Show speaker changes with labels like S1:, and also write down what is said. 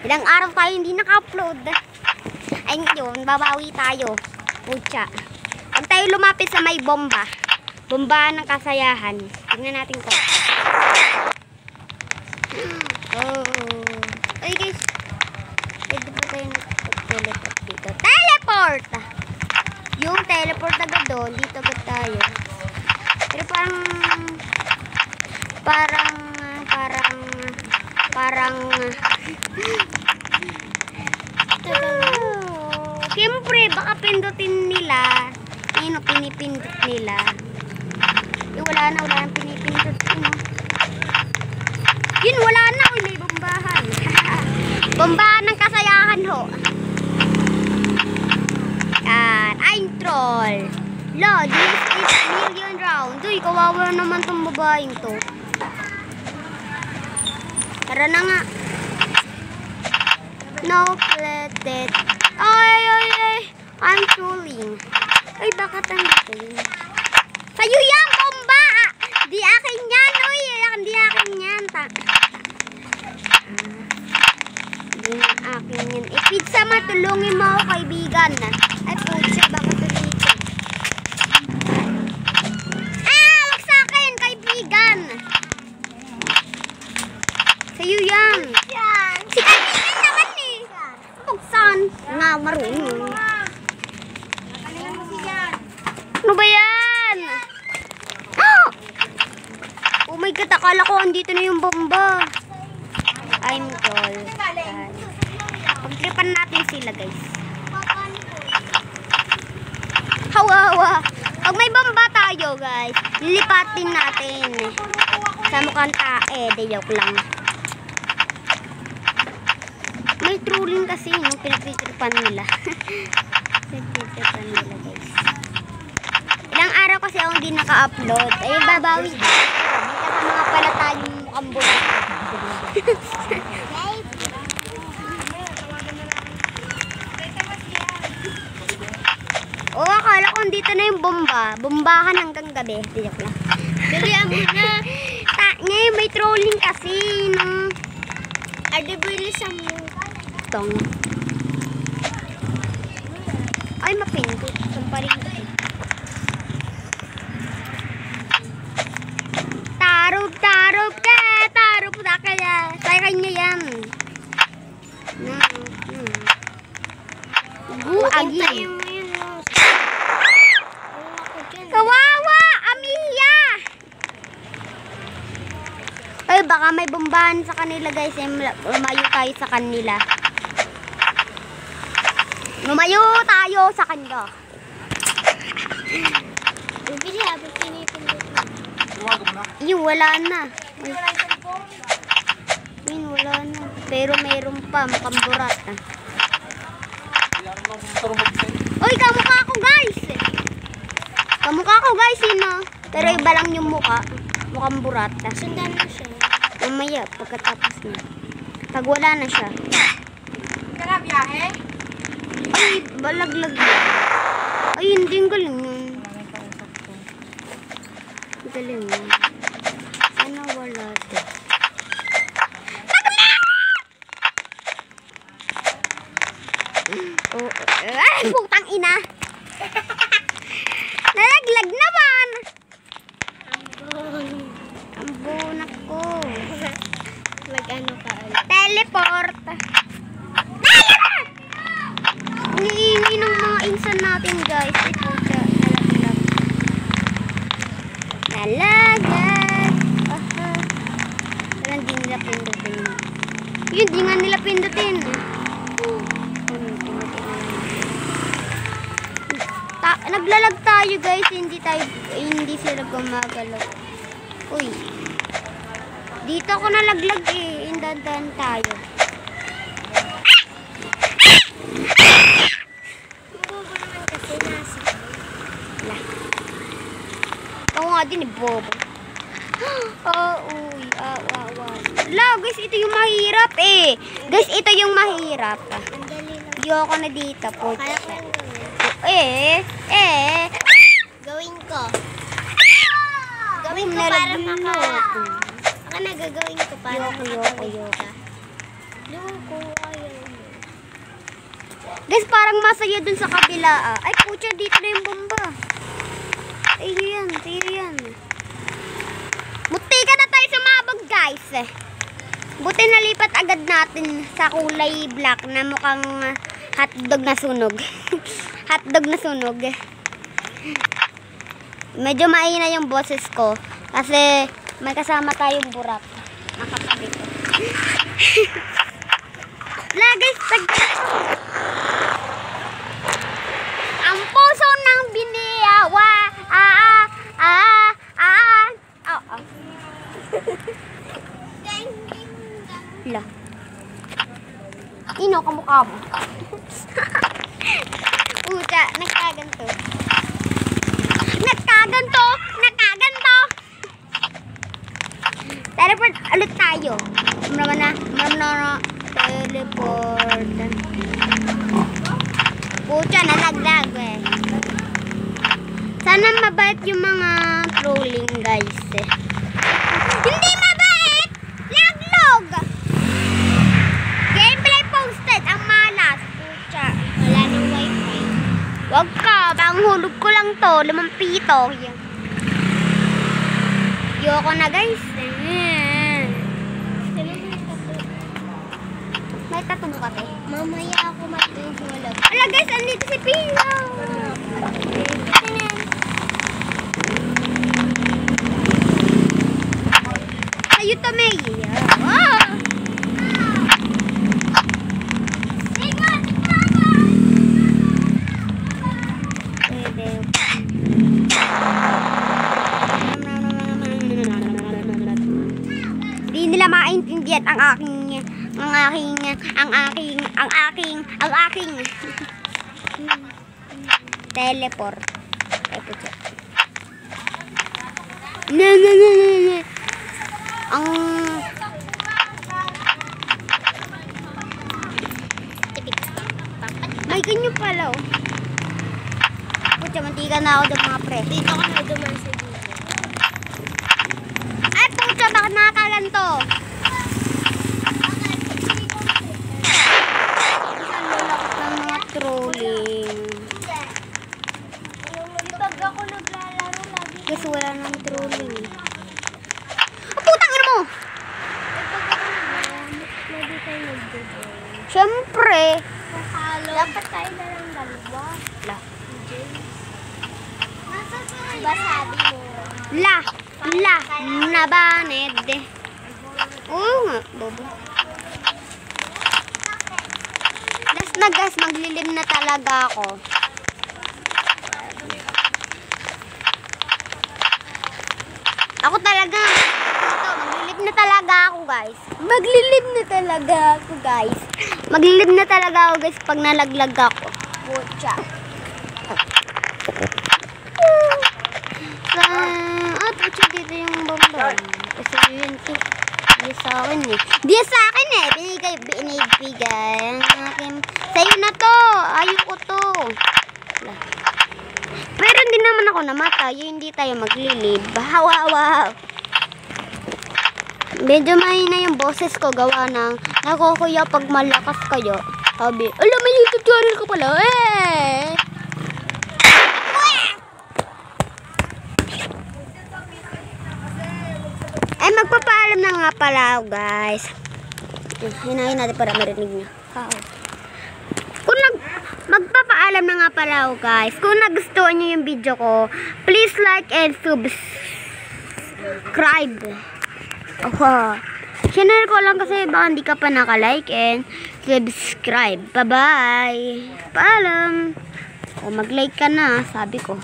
S1: Ilang araw tayo hindi naka-upload. Ay ngayon, babawi tayo. Pucha. Huwag tayo lumapit sa may bomba. Bomba ng kasayahan. Tingnan natin ko. Oh. Ay guys. Pwede po tayo nag-teleport dito. Teleport! Yung teleport agad doon. Dito agad tayo. Pero siyempre, baka pindutin nila. Ayun, pinipindot nila. Wala na pinipindot. Yun, wala na. May bombahan. Bombahan ng kasayahan ho. Yan, I'm troll. Lo, this is million round. Uy, kawawa naman tong babaeng to. Tara na nga. No, let it. Ay. I'm trolling. Ay, bakit andito yun? Sa'yo yan, bomba! Di akin yan, uy. Di akin yan. Di na akin yan. Pizza, matulungin mo ako, kaibigan. Ay, putsa, bakit dito? Wag sa akin, kaibigan. Sa'yo yan. Si kaibigan naman eh. Buksan. Nga, marunong. Ano ba yan? Oh my God, akala ko andito na yung bomba. I'm told. Pagtripan natin sila, guys. Hawa. Pag may bomba tayo, guys, lilipatin natin. Sa mukhang tae, de joke lang. May trolling kasi yung pinagtitripan nila. Pinagtitripan nila, guys. Ilang araw kasi ako hindi naka-upload. Ay, babawi. May kasama pala tayong mukhang bulat. Akala ko dito na yung bomba. Bombahan hanggang gabi. Tiyak lang. Dalihan mo na. Ngayon may trolling kasi. No? Adibilisan mo. Tong. Ay, mapindot. Samparin ko. Tarog na kaya. Sa kanya yan. Agi. Kawawa! Amiya! Ay, baka may bombahan sa kanila, guys. Lumayo tayo sa kanila. Lumayo tayo sa kanila. Yung wala na. Yung wala na. Pero mayroon pa. Mukhang burat. Uy, kamukha ko, guys. Kamukha ko, guys, no? Pero iba lang yung mukha. Mukhang burat. Sundan mo siya. Mamaya, pagkatapos na. Pag wala na siya.
S2: Kaya biyahe?
S1: Ay, balaglag na. Ay, hindi. Ang galing yun. Ang galing yun. Sana wala ito. Ay, putang ina. Nalaglag naman. Ang bunak ko. Mag-ano ka ulit? Teleport. Niingay ng mga insan natin, guys. Ito siya. Nalaglag. Parang di nila pindutin. Yun, di nga nila pindutin. Naglalag tayo, guys. Hindi sila gumagalaw. Uy. Dito ako nalaglag eh. Indandan tayo. Oo nga din eh, bobo. Uy. Wala, guys, ito yung mahirap eh. Guys, ito yung mahirap. Ayoko na dito po.
S3: Gawin ko. Gawin ko para maka... Baka nagagawin ko para
S1: Yoko.
S3: Loko, ayaw.
S1: Guys, parang masaya dun sa kabila ah. Ay, putya, dito na yung bomba. Tayo yan. Munti ka na tayo sumabog, guys. Buti nalipat agad natin sa kulay black na mukhang hotdog na sunog. Hotdog na sunog. Medyo maina yung boses ko kasi may kasama tayong burak. Nakakabit ko. Guys, ang puso ng biniyawa. La. Ino, kamukha mo. Puta, nagkaganto. Teleport ulit tayo. Maram na. Teleport. Puta, nalaglag eh. Sana mabait yung mga trolling, guys. Hindi mabait! Laglog! Gameplay posted ang malas. Pucha.
S3: Wala nang wifi.
S1: Wag ka. Ang hulog ko lang to. 5 pito. Yoko na, guys. May tattoo ka, te?
S3: Mamaya ako matutulog.
S1: Ala, guys. Andito si Pino. Kayo to, May. Oh! Di nila maintindihan ang aking teleport. May ganyan pala oh. Pucha, mantika na ako dyan mga pre.
S3: Dito ka na duman sa dito.
S1: Ay pucha, bakit nakakaganto? Trolling.
S3: Pag ako naglalaro lagi.
S1: Guys, wala nang trolling. Oh, putang ina mo!
S3: Lagi tayo nagdodoy.
S1: Siyempre.
S3: Dapat tayo na lang dalawa. Diba sabi mo?
S1: Nabaned. Oo nga, bobo. Last na guys, maglilim na talaga ako. Ako talaga. Ito, maglilim na talaga ako guys. Maglilim na talaga ako guys pag nalaglag ako. Pucha. Pucha, dito yung bomba. Kasi yun di sa akin eh. Binibigay ang akin. Sa'yo na to. Ayoko to. Pero hindi naman ako namatay. Hindi tayo maglilib. Wow. Medyo mahina yung boses ko gawa ng nakukuya pag malakas kayo. Sabi, alam mo YouTube channel ko pala. Ay, magpapaalam na nga pala ako, guys. Hinahin natin para marinig niya. Magpapaalam na nga pala ako, guys. Kung nagustuhan niyo yung video ko, please like and subscribe. Channel ko lang kasi baka hindi ka pa naka-like and subscribe. Bye-bye. Paalam. O, mag-like ka na, sabi ko.